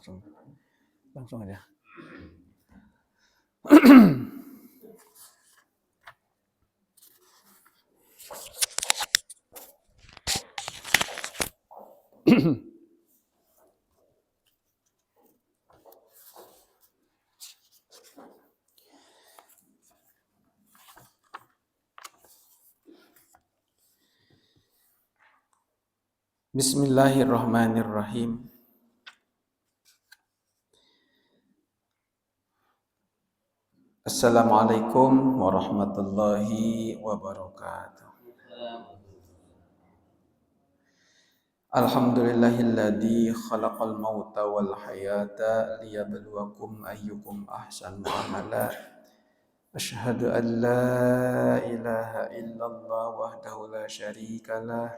langsung aja. Bismillahirrahmanirrahim. Assalamualaikum warahmatullahi wabarakatuh. Alhamdulillahilladzi khalaqal mauta wal hayata liyabluwakum ayyukum ahsanu amala. Asyhadu an la ilaha illallah wahdahu la syarikalah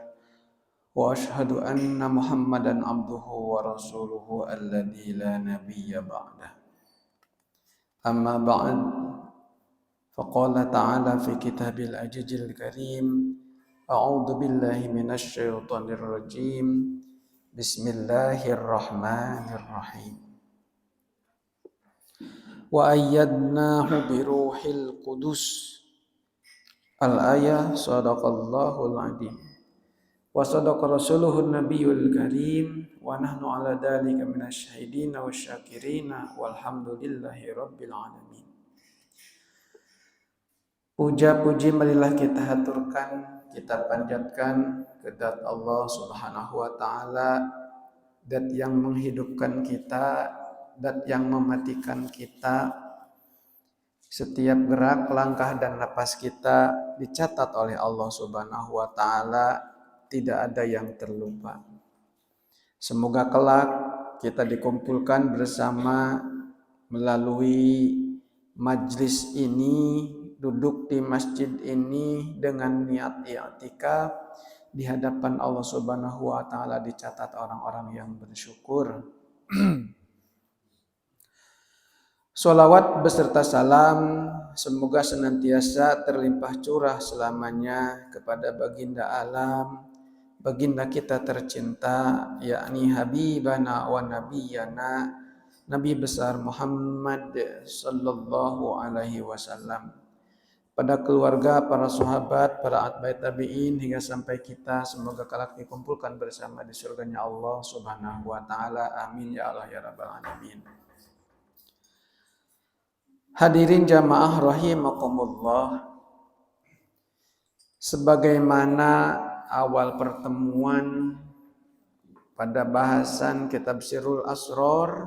wa asyhadu anna Muhammadan abduhu wa rasuluhu alladzi la nabiyya ba'dah. Amma ba'd. Faqala ta'ala fi kitabil ajizil karim. A'udzu billahi minasy syaithanir rajim. Bismillahirrahmanirrahim. Wa ayyadnahu biruhil qudus. Al-ayah sadaqallahul adzim. Wa sadaqa rasuluhun nabiyul karim. Wa nahnu ala dzalika minasyahidina wasyakirina walhamdulillahi rabbil alamin. Puja-puji marilah kita haturkan, kita panjatkan ke zat Allah Subhanahu wa taala, zat yang menghidupkan kita, zat yang mematikan kita. Setiap gerak, langkah dan napas kita dicatat oleh Allah Subhanahu wa taala, tidak ada yang terlupa. Semoga kelak kita dikumpulkan bersama melalui majlis ini, duduk di masjid ini dengan niat i'tikaf di hadapan Allah Subhanahu wa taala, dicatat orang-orang yang bersyukur. Sholawat beserta salam semoga senantiasa terlimpah curah selamanya kepada baginda alam, baginda kita tercinta, yakni habibana wa nabiyana, Nabi besar Muhammad sallallahu alaihi wasallam, pada keluarga, para sahabat, para atba'i tabi'in hingga sampai kita semoga kelak dikumpulkan bersama di surganya Allah Subhanahu wa taala. Amin ya Allah ya rabbal alamin. Hadirin jamaah rahimakumullah. Sebagaimana awal pertemuan pada bahasan kitab Sirrul Asrar,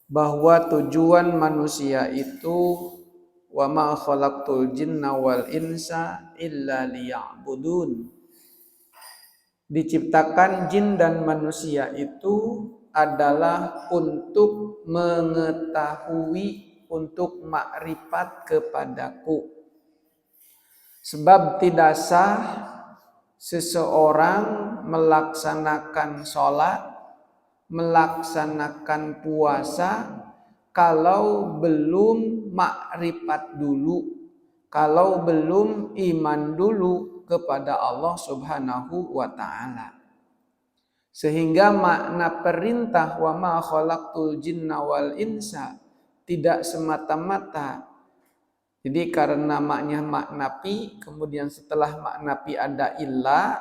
bahwa tujuan manusia itu wa ma khalaqtul jinna wal insa illa liya'budun. Diciptakan jin dan manusia itu adalah untuk mengetahui, untuk makrifat kepadaku. Sebab tidak sah seseorang melaksanakan sholat, melaksanakan puasa kalau belum makrifat dulu, kalau belum iman dulu kepada Allah Subhanahu wa taala. Sehingga makna perintah wa ma khalaqtul jinna wal insa tidak semata-mata. Jadi karena makna pi, kemudian setelah makna pi ada illa,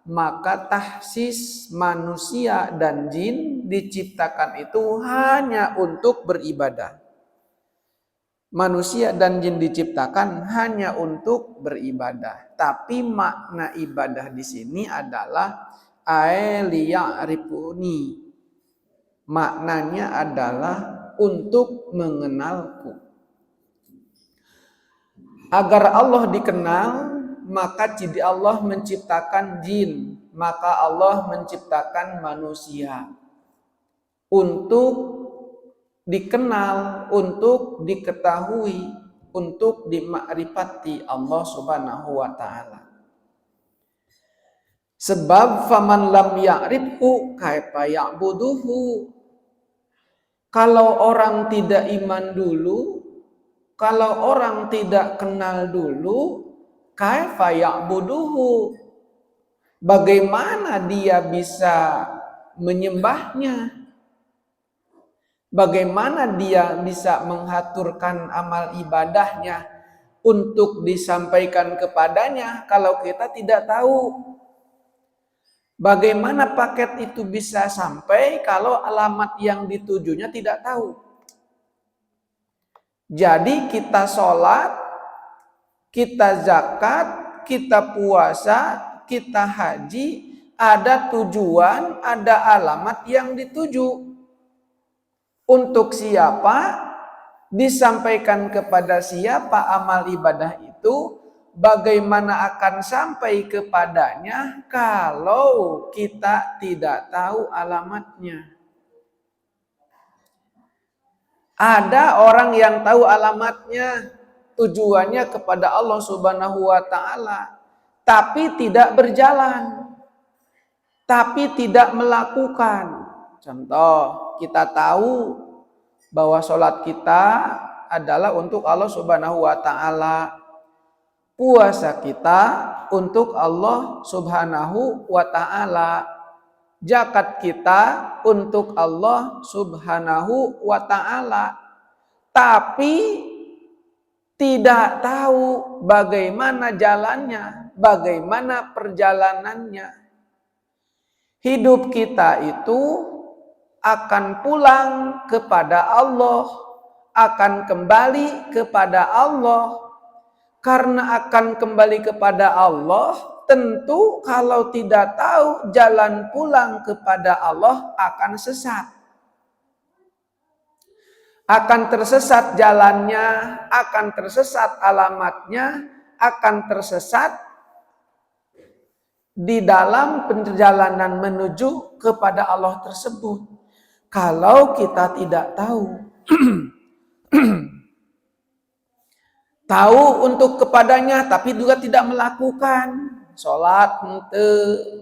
maka tahsis manusia dan jin diciptakan itu hanya untuk beribadah. Manusia dan jin diciptakan hanya untuk beribadah. Tapi makna ibadah di sini adalah liya'rifuni. Maknanya adalah untuk mengenalku. Agar Allah dikenal, maka Allah menciptakan jin, maka Allah menciptakan manusia untuk dikenal, untuk diketahui, untuk dimakrifati Allah Subhanahu wa taala. Sebab faman lam ya'rifhu kaifa ya'buduhu. Kalau orang tidak iman dulu, kalau orang tidak kenal dulu, kaifa ya'buduhu, bagaimana dia bisa menyembahnya? Bagaimana dia bisa mengaturkan amal ibadahnya untuk disampaikan kepadanya kalau kita tidak tahu? Bagaimana paket itu bisa sampai kalau alamat yang ditujunya tidak tahu? Jadi kita sholat, kita zakat, kita puasa, kita haji, ada tujuan, ada alamat yang dituju. Untuk siapa, disampaikan kepada siapa amal ibadah itu, bagaimana akan sampai kepadanya kalau kita tidak tahu alamatnya. Ada orang yang tahu alamatnya, tujuannya kepada Allah Subhanahu wa Ta'ala, tapi tidak berjalan, tapi tidak melakukan. Contoh, kita tahu bahwa sholat kita adalah untuk Allah Subhanahu wa Ta'ala, puasa kita untuk Allah Subhanahu wa Ta'ala, zakat kita untuk Allah Subhanahu wa Ta'ala, tapi tidak tahu bagaimana jalannya, bagaimana perjalanannya. Hidup kita itu akan pulang kepada Allah, akan kembali kepada Allah. Karena akan kembali kepada Allah, tentu kalau tidak tahu jalan pulang kepada Allah akan sesat. Akan tersesat jalannya, akan tersesat alamatnya, akan tersesat di dalam perjalanan menuju kepada Allah tersebut. Kalau kita tidak tahu, tahu untuk kepadanya tapi juga tidak melakukan, sholat hente,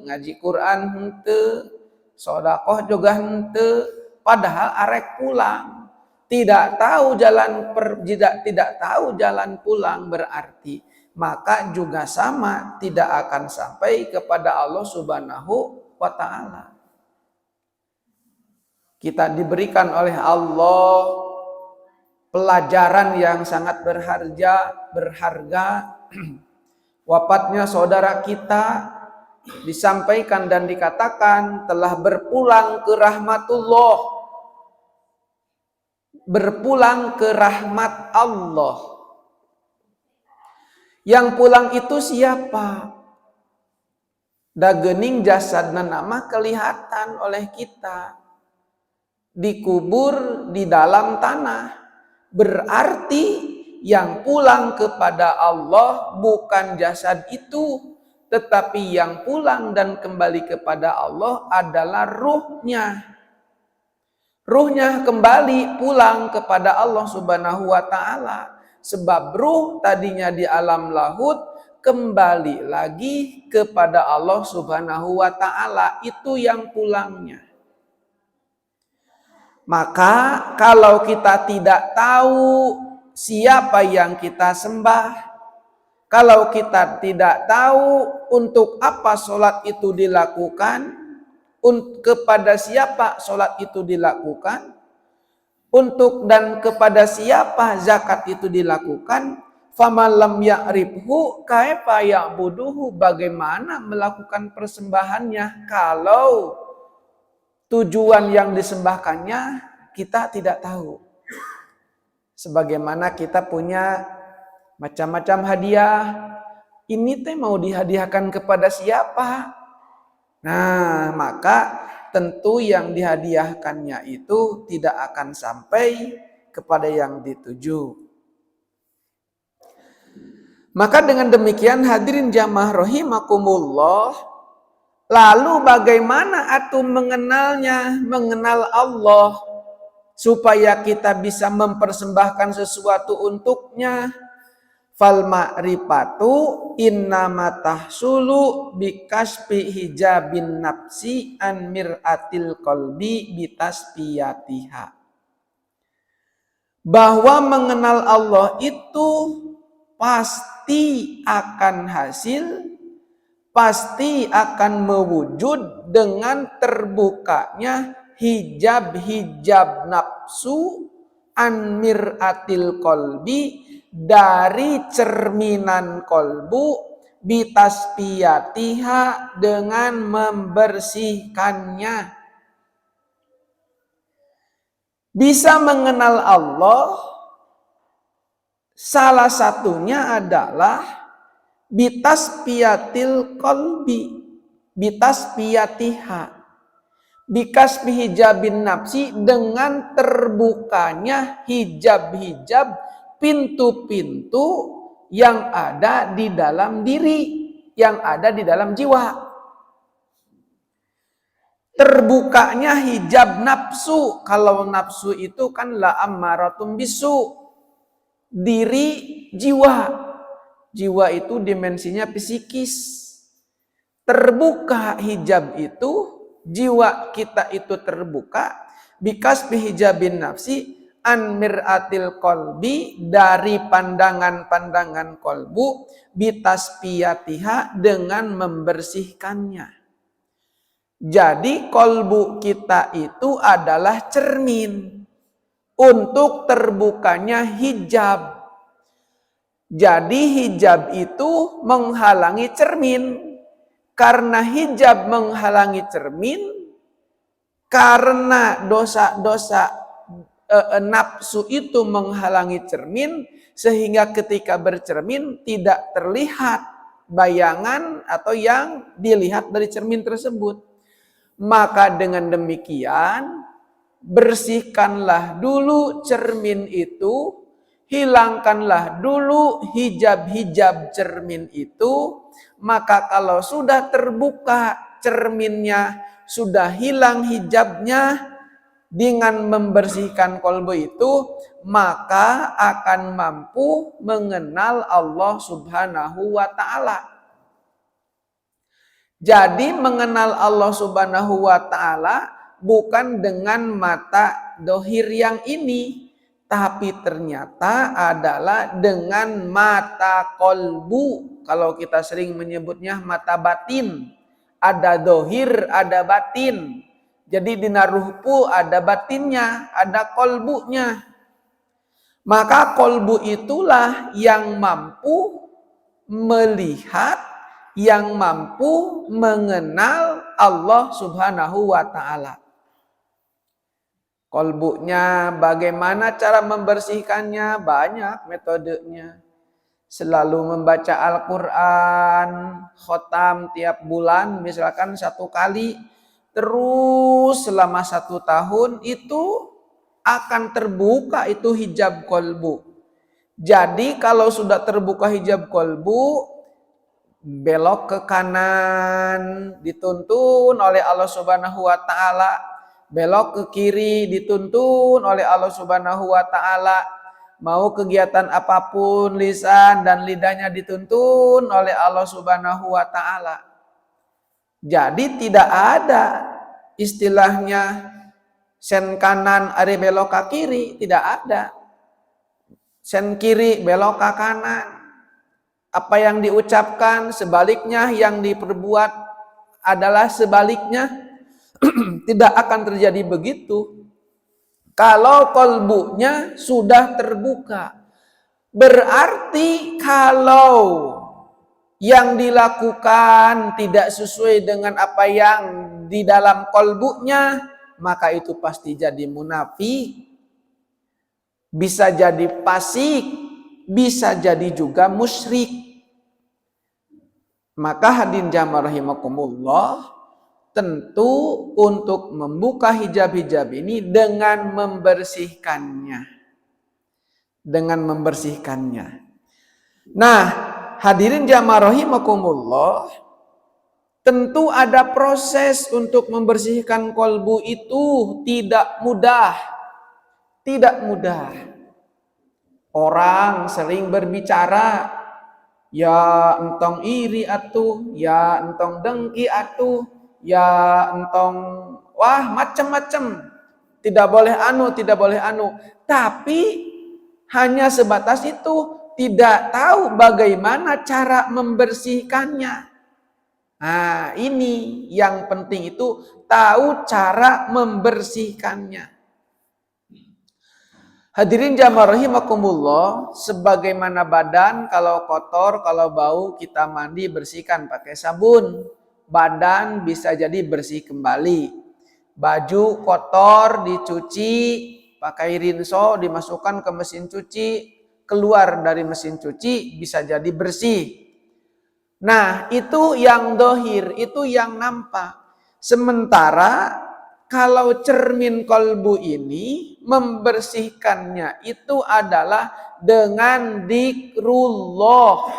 ngaji Quran hente, sedekah juga hente, padahal arek pulang, tidak tahu jalan pulang, berarti maka juga sama tidak akan sampai kepada Allah Subhanahu wa Ta'ala. Kita diberikan oleh Allah pelajaran yang sangat berharga. Wafatnya saudara kita disampaikan dan dikatakan telah berpulang ke rahmatullah, berpulang ke rahmat Allah. Yang pulang itu siapa? Dagening jasadna nama kelihatan oleh kita, dikubur di dalam tanah. Berarti yang pulang kepada Allah bukan jasad itu, tetapi yang pulang dan kembali kepada Allah adalah ruhnya. Ruhnya kembali pulang kepada Allah Subhanahu wa Ta'ala. Sebab ruh tadinya di alam lahut kembali lagi kepada Allah Subhanahu wa Ta'ala. Itu yang pulangnya. Maka kalau kita tidak tahu siapa yang kita sembah, kalau kita tidak tahu untuk apa sholat itu dilakukan, kepada siapa sholat itu dilakukan, untuk dan kepada siapa zakat itu dilakukan, faman lam ya'rifhu kaifa ya'buduhu, bagaimana melakukan persembahannya kalau tujuan yang disembahkannya kita tidak tahu. Sebagaimana kita punya macam-macam hadiah, ini teh mau dihadiahkan kepada siapa? Nah, maka tentu yang dihadiahkannya itu tidak akan sampai kepada yang dituju. Maka dengan demikian hadirin jamaah rahimakumullah, lalu bagaimana atuh mengenalnya, mengenal Allah supaya kita bisa mempersembahkan sesuatu untuknya? Fal ma'rifatu innama tahsulu bikasfi hijabin nafsi an mir'atil qalbi bitasfiyatiha. Bahwa mengenal Allah itu pasti akan hasil, pasti akan mewujud dengan terbukanya hijab-hijab nafsu an mir'atil qalbi, dari cerminan kolbu, bitasfiyatiha, dengan membersihkannya. Bisa mengenal Allah salah satunya adalah bitasfiyatil qalbi, bitasfiyatiha, bikasbi hijabin nafsi, dengan terbukanya hijab-hijab, pintu-pintu yang ada di dalam diri, yang ada di dalam jiwa. Terbukanya hijab nafsu. Kalau nafsu itu kan la ammaratun bisu, diri jiwa. Jiwa itu dimensinya psikis. Terbuka hijab itu, jiwa kita itu terbuka, bikasbi hijabin nafsi an mir'atil qalbi, dari pandangan-pandangan kolbu, bitasfiyatiha, dengan membersihkannya. Jadi kolbu kita itu adalah cermin untuk terbukanya hijab. Jadi hijab itu menghalangi cermin. Karena hijab menghalangi cermin, karena dosa-dosa nafsu itu menghalangi cermin, sehingga ketika bercermin tidak terlihat bayangan atau yang dilihat dari cermin tersebut. Maka dengan demikian, bersihkanlah dulu cermin itu, hilangkanlah dulu hijab-hijab cermin itu. Maka kalau sudah terbuka cerminnya, sudah hilang hijabnya, dengan membersihkan kolbu itu, maka akan mampu mengenal Allah Subhanahu wa ta'ala. Jadi mengenal Allah Subhanahu wa ta'ala bukan dengan mata dohir yang ini, tapi ternyata adalah dengan mata kolbu. Kalau kita sering menyebutnya mata batin. Ada dohir, ada batin. Jadi di naruhpu ada batinnya, ada kolbunya. Maka kolbu itulah yang mampu melihat, yang mampu mengenal Allah Subhanahu wa ta'ala. Kolbunya bagaimana cara membersihkannya? Banyak metodenya. Selalu membaca Al-Quran, khotam tiap bulan, misalkan 1 kali, terus selama 1 tahun, itu akan terbuka itu hijab kolbu. Jadi kalau sudah terbuka hijab kolbu, belok ke kanan dituntun oleh Allah Subhanahu wa ta'ala, belok ke kiri dituntun oleh Allah Subhanahu wa ta'ala. Mau kegiatan apapun, lisan dan lidahnya dituntun oleh Allah Subhanahu wa ta'ala. Jadi tidak ada istilahnya sen kanan ari belok ke kiri, tidak ada. Sen kiri belok ke kanan. Apa yang diucapkan sebaliknya, yang diperbuat adalah sebaliknya. Tidak akan terjadi begitu. Kalau kolbunya sudah terbuka. Berarti kalau yang dilakukan tidak sesuai dengan apa yang di dalam kolbunya, maka itu pasti jadi munafik. Bisa jadi fasik, bisa jadi juga musyrik. Maka hadirin jamaah rahimakumullah, tentu untuk membuka hijab-hijab ini dengan membersihkannya. Dengan membersihkannya. Nah, hadirin jamaah rahimakumullah, tentu ada proses untuk membersihkan kolbu itu, tidak mudah. Tidak mudah. Orang sering berbicara, ya entong iri atuh, ya entong dengki atuh, ya entong wah macam-macam. Tidak boleh anu, tidak boleh anu. Tapi hanya sebatas itu, tidak tahu bagaimana cara membersihkannya. Nah, ini yang penting itu tahu cara membersihkannya. Hadirin jamaah rahimakumullah, sebagaimana badan kalau kotor, kalau bau kita mandi bersihkan pakai sabun. Badan bisa jadi bersih kembali. Baju kotor dicuci pakai rinso, dimasukkan ke mesin cuci, keluar dari mesin cuci bisa jadi bersih. Nah, itu yang dohir, itu yang nampak. Sementara kalau cermin kolbu ini membersihkannya itu adalah dengan dzikrullah,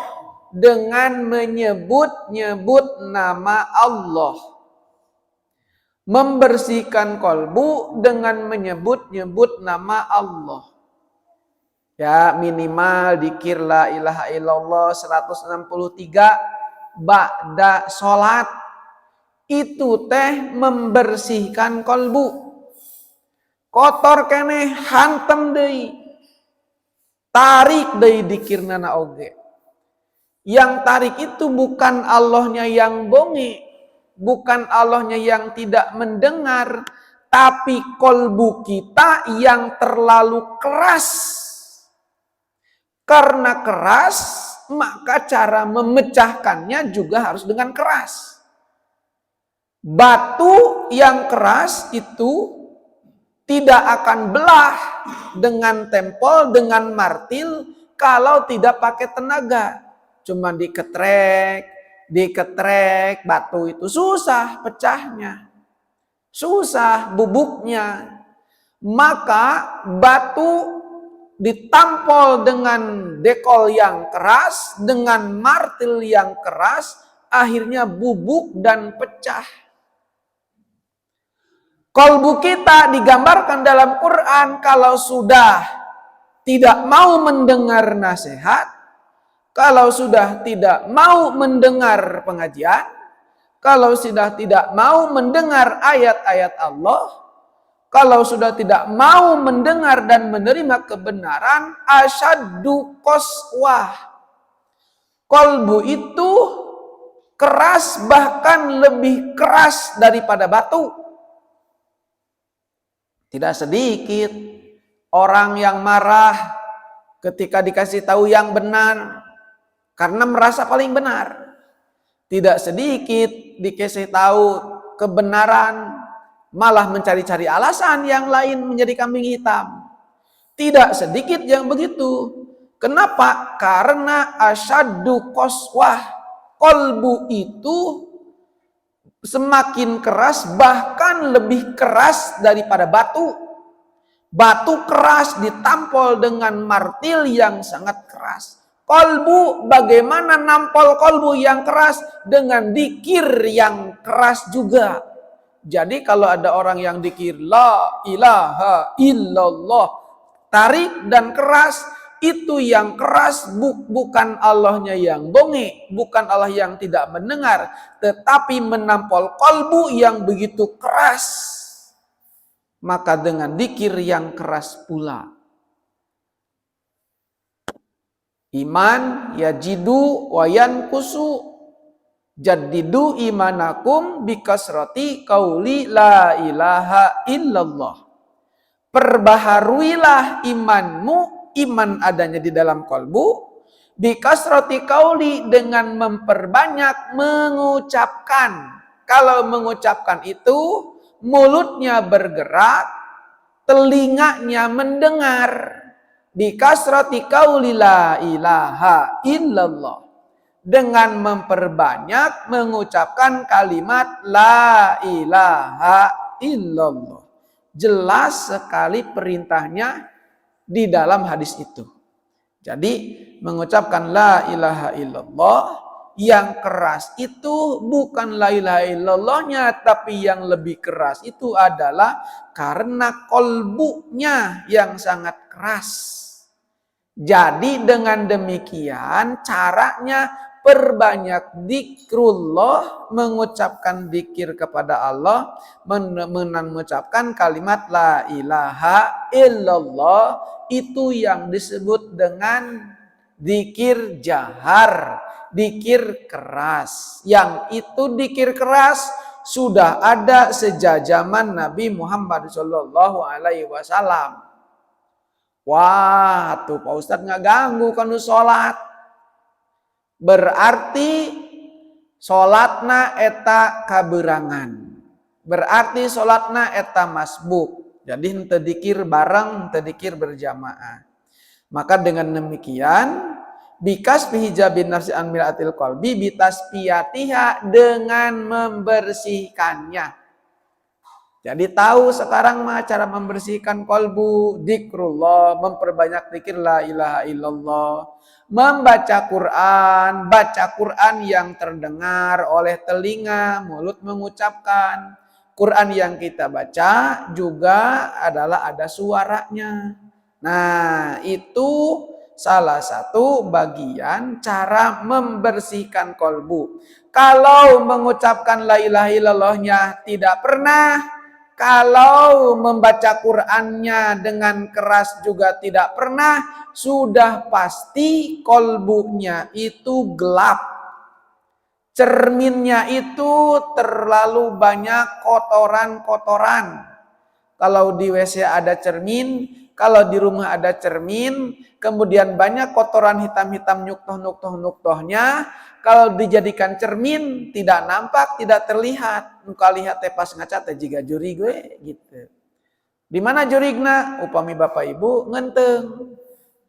dengan menyebut-nyebut nama Allah. Membersihkan kolbu dengan menyebut-nyebut nama Allah. Ya, minimal dzikir la ilaha illallah 163 ba'da sholat. Itu teh membersihkan kolbu. Kotor kene hantem deui. Tarik deui dzikirna oge. Yang tarik itu bukan Allahnya yang bonge, bukan Allahnya yang tidak mendengar, tapi kolbu kita yang terlalu keras. Karena keras, maka cara memecahkannya juga harus dengan keras. Batu yang keras itu tidak akan belah dengan tempol, dengan martil kalau tidak pakai tenaga. Cuma diketrek, batu itu susah pecahnya. Susah bubuknya. Maka batu ditampol dengan dekol yang keras, dengan martil yang keras, akhirnya bubuk dan pecah. Kolbu kita digambarkan dalam Quran kalau sudah tidak mau mendengar nasihat, kalau sudah tidak mau mendengar pengajian, kalau sudah tidak mau mendengar ayat-ayat Allah, kalau sudah tidak mau mendengar dan menerima kebenaran, asyaddu qaswah. Kolbu itu keras, bahkan lebih keras daripada batu. Tidak sedikit orang yang marah ketika dikasih tahu yang benar karena merasa paling benar. Tidak sedikit dikasih tahu kebenaran malah mencari-cari alasan yang lain menjadi kambing hitam. Tidak sedikit yang begitu. Kenapa? Karena asyaddu qaswah. Kolbu itu semakin keras, bahkan lebih keras daripada batu. Batu keras ditampol dengan martil yang sangat keras. Kolbu, bagaimana nampol kolbu yang keras? Dengan dzikir yang keras juga. Jadi kalau ada orang yang dzikir la ilaha illallah, tarik dan keras, itu yang keras bukan Allahnya yang bonge, bukan Allah yang tidak mendengar, tetapi menampol kolbu yang begitu keras. Maka dengan dzikir yang keras pula, iman yajidu wa yankusu. Jaddidu imanakum bikasrati qauli la ilaha illallah. Perbaharuilah imanmu, iman adanya di dalam kolbu, bikasrati qauli, dengan memperbanyak mengucapkan. Kalau mengucapkan itu mulutnya bergerak, telinganya mendengar. Bikasrati qauli la ilaha illallah. Dengan memperbanyak mengucapkan kalimat la ilaha illallah. Jelas sekali perintahnya di dalam hadis itu. Jadi mengucapkan la ilaha illallah yang keras itu bukan la ilaha illallahnya, tapi yang lebih keras itu adalah karena kolbunya yang sangat keras. Jadi dengan demikian caranya perbanyak dzikrullah, mengucapkan dzikir kepada Allah, mengucapkan kalimat la ilaha illallah, itu yang disebut dengan dzikir jahar. dikir keras. Yang itu dikir keras sudah ada sejak zaman Nabi Muhammad Shallallahu Alaihi Wasallam. Wah, tuh Pak Ustadz nggak ganggu kanu sholat. Berarti sholatna eta kaberangan. Berarti sholatna eta masbuk. Jadi henteu dikir bareng, henteu dikir berjamaah. Maka dengan demikian, bikas hijabin nafsi an mir'atil qalbi bitasfiyatiha, dengan membersihkannya. Jadi tahu sekarang mah cara membersihkan kolbu, zikrullah, memperbanyak zikir la ilaha illallah, membaca Quran, baca Quran yang terdengar oleh telinga, mulut mengucapkan. Quran yang kita baca juga adalah ada suaranya. Nah, itu salah satu bagian cara membersihkan kolbu. Kalau mengucapkan la ilaha illallahnya tidak pernah, kalau membaca Qur'annya dengan keras juga tidak pernah, sudah pasti kolbunya itu gelap. Cerminnya itu terlalu banyak kotoran-kotoran. Kalau di WC ada cermin, kalau di rumah ada cermin, kemudian banyak kotoran hitam-hitam nyuktoh-nyuktoh-nyuktohnya, kalau dijadikan cermin tidak nampak, tidak terlihat. Nuka lihat pas ngaca teh jiga juri gue gitu. Di mana jurigna? Upami Bapak Ibu ngenteng.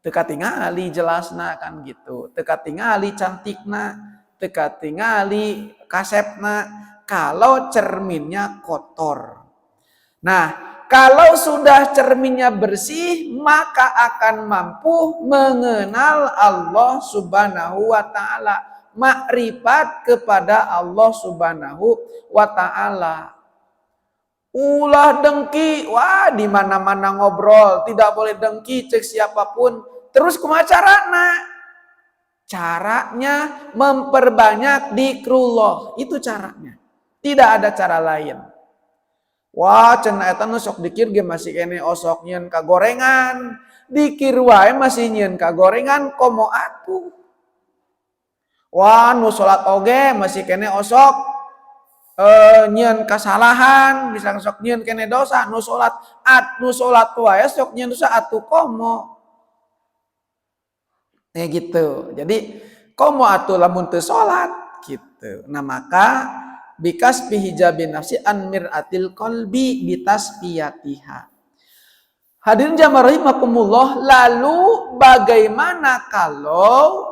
Teka tingali jelasna kan gitu. Teka tingali cantikna, teka tingali kasepna kalau cerminnya kotor. Nah, kalau sudah cerminnya bersih, maka akan mampu mengenal Allah Subhanahu wa Ta'ala. Makrifat kepada Allah Subhanahu wa Ta'ala. Ulah dengki, wah di mana-mana ngobrol, tidak boleh dengki cek siapapun. Terus kumaha carana? Caranya memperbanyak zikrullah, itu caranya. Tidak ada cara lain. Wah, cenah eta nu sok dikir ge masih kene osok nyieun kagorengan. Dikir wae masih nyieun kagorengan, komo atuh. Wah, nu salat oge masih kene osok nyieun kasalahan, bisa sok nyieun kene dosa, nu salat wae sok nyieun dosa atuh komo. Gitu. Jadi komo atuh lamun teu salat gitu. Nah, maka bikas hijabin nafsi an mir'atil qalbi bitasfiyatiha. Hadirin jamaah rahimakumullah, lalu bagaimana kalau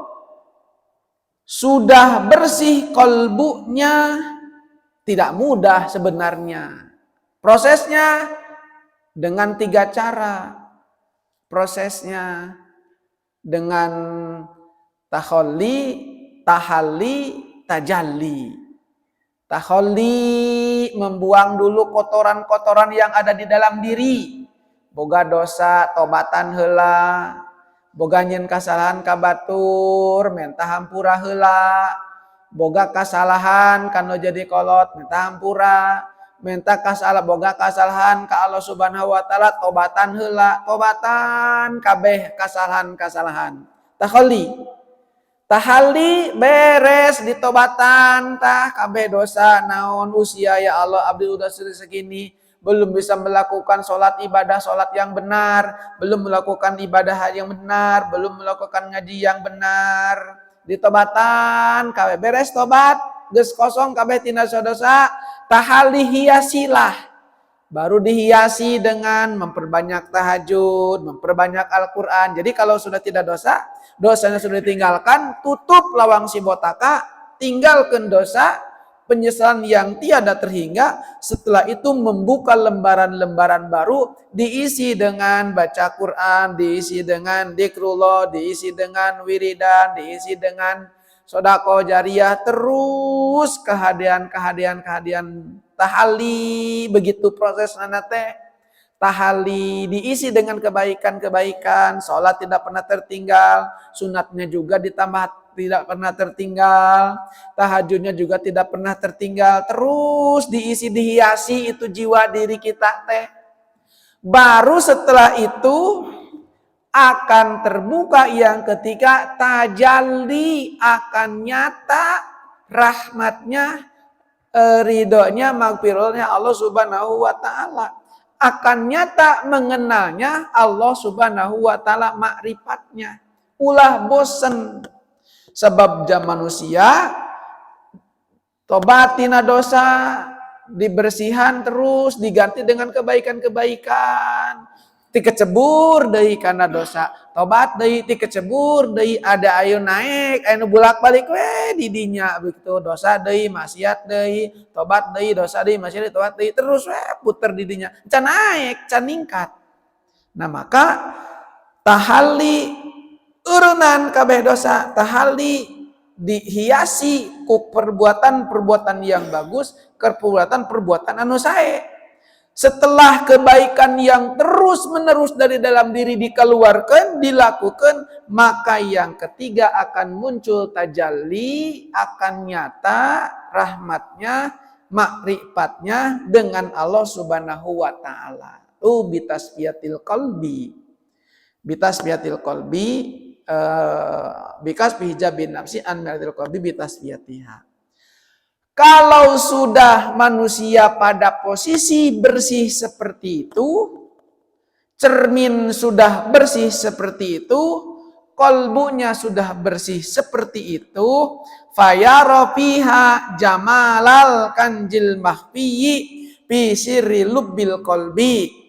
sudah bersih kolbunya? Tidak mudah sebenarnya. Prosesnya dengan 3 cara. Prosesnya dengan tahalli, tajalli. Tahalli, membuang dulu kotoran-kotoran yang ada di dalam diri. Boga dosa, tobatan heula. Boga nyieun kasalahan ka batur, menta hampura heula. Boga kasalahan kanu jadi kolot, menta hampura. Menta boga kasalahan ka Allah Subhanahu wa Ta'ala, tobatan heula. Tobatan kabeh kasalahan-kasalahan. Tahalli beres ditobatan tah kabeh dosa naon usia ya Allah abdi udah segini belum bisa melakukan sholat ibadah sholat yang benar, belum melakukan ibadah yang benar, belum melakukan ngaji yang benar. Ditobatan kabeh beres tobat geus kosong kabeh tina dosa, tahalli hiasilah. Baru dihiasi dengan memperbanyak tahajud, memperbanyak Al-Quran. Jadi kalau sudah tidak dosa, dosanya sudah ditinggalkan, tutup lawang si botaka, tinggalkan dosa, penyesalan yang tiada terhingga. Setelah itu membuka lembaran-lembaran baru, diisi dengan baca Quran, diisi dengan zikrullah, diisi dengan wiridan, diisi dengan sedekah jariyah, terus kehadian tahalli, begitu proses nanate. Tahalli diisi dengan kebaikan-kebaikan, sholat tidak pernah tertinggal, sunatnya juga ditambah tidak pernah tertinggal, tahajudnya juga tidak pernah tertinggal, terus diisi dihiasi itu jiwa diri kita teh. Baru setelah itu akan terbuka yang ketiga tajalli, akan nyata rahmatnya, ridhonya, magfirahnya Allah Subhanahu wa taala. Akan nyata mengenalnya Allah Subhanahu wa taala, makrifatnya. Ulah bosen sebab jam manusia tobatina dosa, dibersihan terus, diganti dengan kebaikan-kebaikan. Ti kecebur deui kana dosa, tobat deui, ti kecebur deui, ada ayo naik, anu bolak-balik we di dinya begitu, dosa deui, maksiat deui, tobat deui, dosa deui, maksiat deui, tobat deui, terus we puter di dinya. Can naik, can ningkat. Nah, maka tahalli urunan kabeh dosa, tahalli dihiasi ku perbuatan-perbuatan yang bagus, perbuatan-perbuatan anu sae. Setelah kebaikan yang terus-menerus dari dalam diri dikeluarkan, dilakukan, maka yang ketiga akan muncul tajalli, akan nyata rahmatnya, makrifatnya dengan Allah Subhanahu wa taala. Bitasfiyatil qalbi. Bitasfiyatil qalbi bikas hijabin nafsi an miratil qalbi bitasfiyatiha. Kalau sudah manusia pada posisi bersih seperti itu, cermin sudah bersih seperti itu, kolbunya sudah bersih seperti itu, fayara fiha jamalal kanjil mahfiyi fi sirri lubbil qalbi.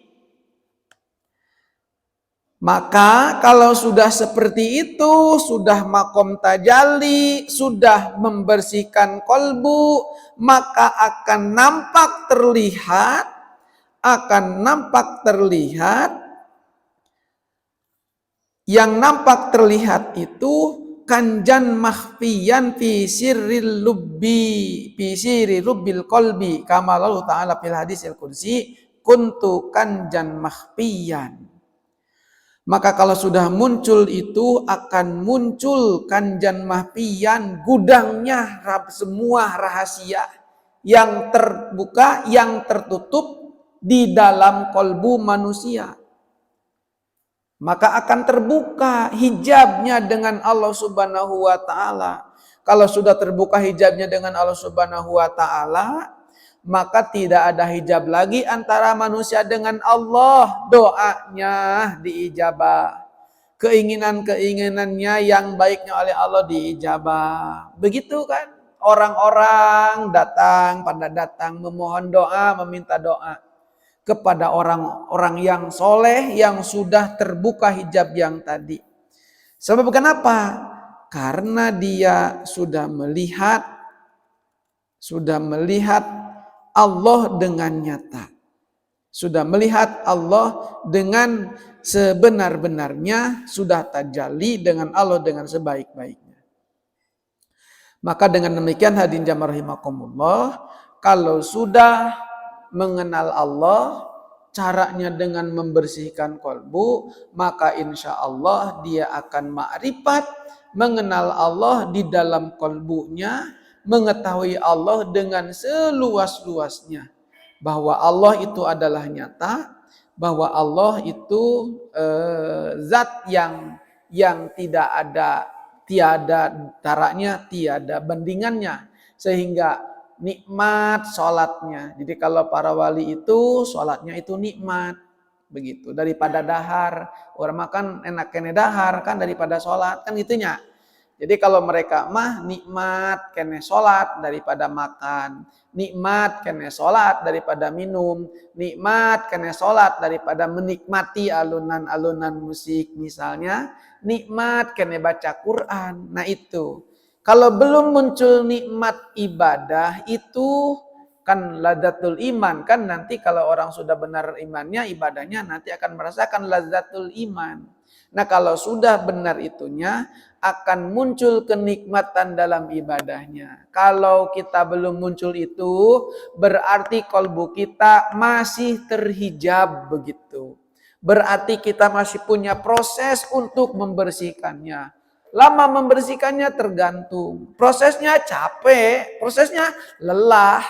Maka kalau sudah seperti itu, sudah makom tajalli, sudah membersihkan kolbu, maka akan nampak terlihat, yang nampak terlihat itu kanjan mahfiyan fi sirril lubbi, fi sirri lubbil qalbi, kama Allah Ta'ala fil hadisil qudsi, kuntu kanjan mahfiyan. Maka kalau sudah muncul itu akan muncul kanjan mahfiyan, gudangnya semua rahasia yang terbuka, yang tertutup di dalam kolbu manusia. Maka akan terbuka hijabnya dengan Allah Subhanahu wa taala. Kalau sudah terbuka hijabnya dengan Allah Subhanahu wa taala, maka tidak ada hijab lagi antara manusia dengan Allah. Doanya diijabah, keinginan-keinginannya yang baiknya oleh Allah diijabah. Begitu kan orang-orang pada datang memohon doa, meminta doa kepada orang-orang yang soleh yang sudah terbuka hijab yang tadi. Sebab kenapa? Karena dia sudah melihat Allah dengan nyata. Sudah melihat Allah dengan sebenar-benarnya, sudah tajalli dengan Allah dengan sebaik-baiknya. Maka dengan demikian hadirin jamaah rahimakumullah, kalau sudah mengenal Allah, caranya dengan membersihkan kolbu, maka insya Allah dia akan ma'rifat, mengenal Allah di dalam kolbunya, mengetahui Allah dengan seluas-luasnya, bahwa Allah itu adalah nyata, bahwa Allah itu zat yang tiada taranya, tiada bandingannya, sehingga nikmat sholatnya. Jadi kalau para wali itu sholatnya itu nikmat, begitu, daripada dahar. Orang makan enak kene dahar kan daripada sholat kan gitunya. Jadi kalau mereka mah nikmat kene sholat daripada makan, nikmat kene sholat daripada minum, nikmat kene sholat daripada menikmati alunan-alunan musik misalnya, nikmat kene baca Quran. Nah itu, kalau belum muncul nikmat ibadah itu kan lazzatul iman, kan nanti kalau orang sudah benar imannya, ibadahnya nanti akan merasakan lazzatul iman. Nah kalau sudah benar itunya, akan muncul kenikmatan dalam ibadahnya. Kalau kita belum muncul itu, berarti kolbu kita masih terhijab begitu. Berarti kita masih punya proses untuk membersihkannya. Lama membersihkannya tergantung. Prosesnya capek, prosesnya lelah.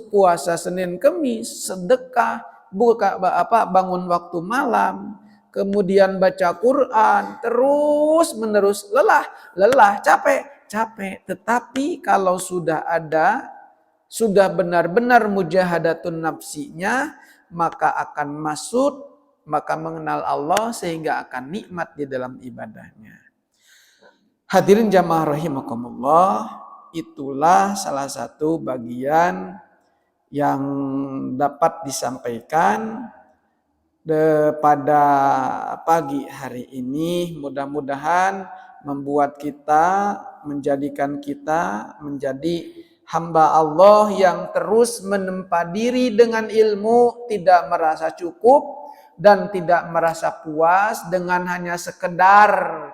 Puasa Senin Kemis, sedekah, bangun waktu malam, kemudian baca Quran, terus menerus lelah, capek. Tetapi kalau sudah benar-benar mujahadatun nafsinya, maka akan maka mengenal Allah sehingga akan nikmat di dalam ibadahnya. Hadirin jamaah rahimakumullah, itulah salah satu bagian yang dapat disampaikan pada pagi hari ini. Mudah-mudahan menjadikan kita menjadi hamba Allah yang terus menempa diri dengan ilmu, tidak merasa cukup dan tidak merasa puas dengan hanya sekedar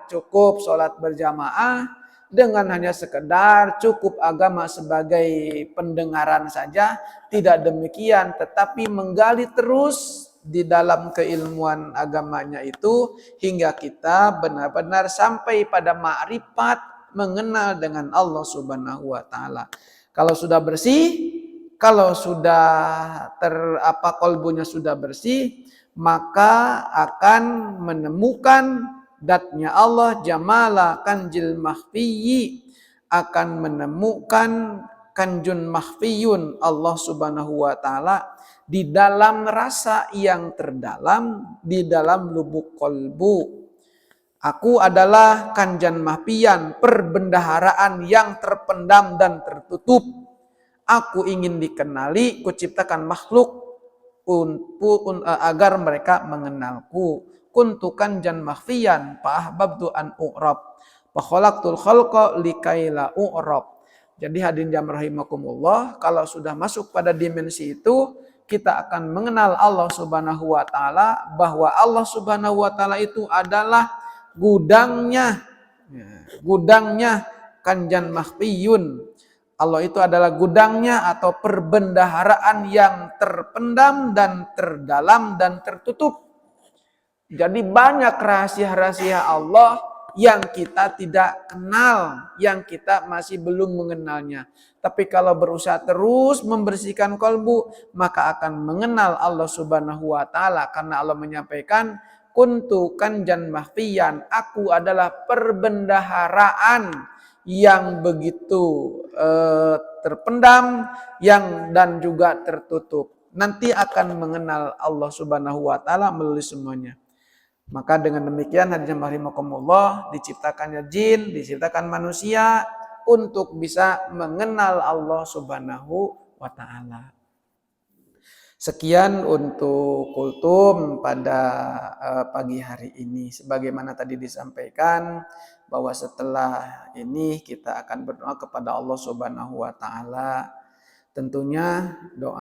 cukup sholat berjamaah, dengan hanya sekedar cukup agama sebagai pendengaran saja. Tidak demikian, tetapi menggali terus di dalam keilmuan agamanya itu hingga kita benar-benar sampai pada ma'rifat, mengenal dengan Allah Subhanahu wa taala. Kalau sudah bersih, kalau sudah kolbunya sudah bersih, maka akan menemukan datnya Allah jamala kanjil makhfiyyi, akan menemukan kanjun makhfiyun Allah Subhanahu wa taala di dalam rasa yang terdalam, di dalam lubuk kolbu. Aku adalah kanjan mahfiyan, perbendaharaan yang terpendam dan tertutup. Aku ingin dikenali, kuciptakan makhluk agar mereka mengenalku. Kuntu kanjan makhfiyan fa ahbabtu an u'rab fa khalaqtul khalqa likaila u'rab. Jadi hadirin jamaah rahimakumullah, kalau sudah masuk pada dimensi itu, kita akan mengenal Allah Subhanahu wa taala, bahwa Allah Subhanahu wa taala itu adalah gudangnya kanjan makhfiyun. Allah itu adalah gudangnya atau perbendaharaan yang terpendam dan terdalam dan tertutup. Jadi banyak rahasia-rahasia Allah yang kita tidak kenal, yang kita masih belum mengenalnya. Tapi kalau berusaha terus membersihkan kolbu, maka akan mengenal Allah Subhanahu wa taala, karena Allah menyampaikan kuntu kanjan mahfiyan, aku adalah perbendaharaan yang begitu terpendam dan juga tertutup. Nanti akan mengenal Allah Subhanahu wa taala melalui semuanya. Maka dengan demikian hadirin rahimakumullah, diciptakannya jin, diciptakan manusia untuk bisa mengenal Allah Subhanahu wa taala. Sekian untuk kultum pada pagi hari ini. Sebagaimana tadi disampaikan bahwa setelah ini kita akan berdoa kepada Allah Subhanahu wa taala. Tentunya doa